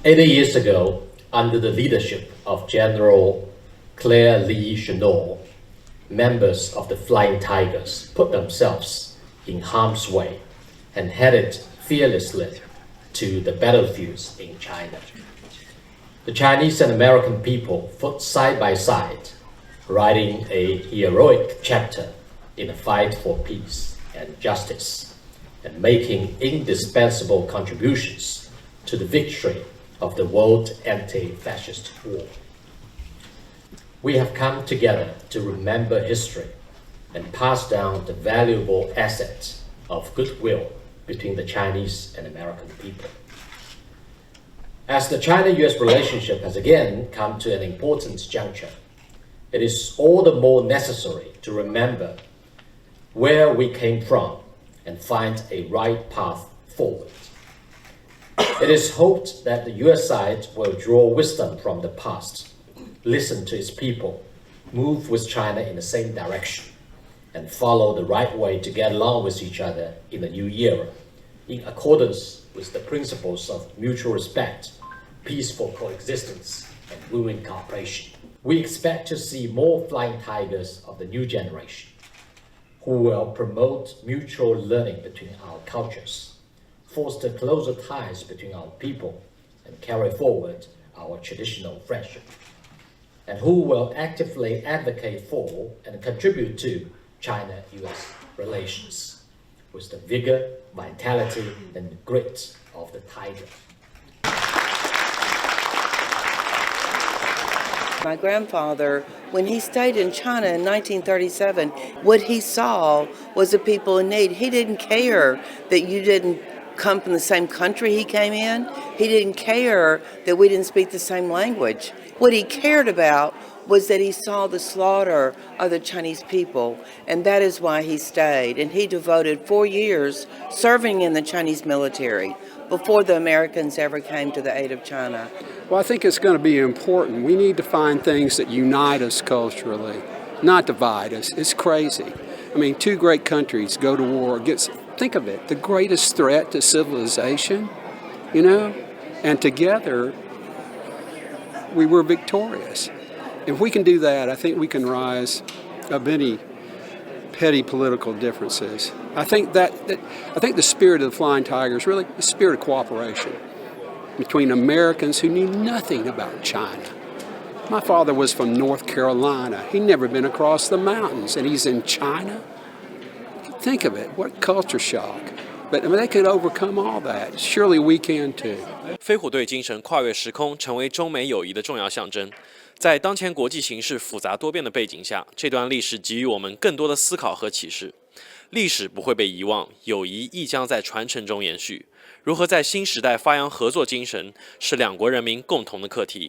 80 years ago, under the leadership of General Claire Lee Chennault, members of the Flying Tigers put themselves in harm's way and headed fearlessly to the battlefields in China. The Chinese and American people fought side by side, writing a heroic chapter in the fight for peace and justice, and making indispensable contributions to the victory of the world anti-fascist war. We have come together to remember history and pass down the valuable assets of goodwill between the Chinese and American people. As the China-US relationship has again come to an important juncture, it is all the more necessary to remember where we came from and find a right path forward. It is hoped that the US side will draw wisdom from the past, listen to its people, move with China in the same direction, and follow the right way to get along with each other in the new era, in accordance with the principles of mutual respect, peaceful coexistence, and win-win cooperation. We expect to see more flying tigers of the new generation, who will promote mutual learning between our cultures, foster closer ties between our people, and carry forward our traditional friendship, and who will actively advocate for and contribute to China-US relations with the vigor, vitality, and grit of the tiger. My grandfather, when he stayed in China in 1937, what he saw was the people in need. He didn't care that you didn't come from the same country he came in. He didn't care that we didn't speak the same language. What he cared about was that he saw the slaughter of the Chinese people, and that is why he stayed. And he devoted 4 years serving in the Chinese military before the Americans ever came to the aid of China. Well, I think it's going to be important. We need to find things that unite us culturally, not divide us. It's crazy. I mean, two great countries go to war. Think of it, the greatest threat to civilization, and together we were victorious. If we can do that, I think we can rise above any petty political differences. I think the spirit of the Flying Tigers really the spirit of cooperation between Americans who knew nothing about China. My father was from North Carolina. He'd never been across the mountains, and he's in China. Think of it, what culture shock. But they could overcome all that. Surely we can too. 飞虎队精神跨越时空，成为中美友谊的重要象征。在当前国际形势复杂多变的背景下，这段历史给予我们更多的思考和启示。历史不会被遗忘，友谊亦将在传承中延续。如何在新时代发扬合作精神，是两国人民共同的课题。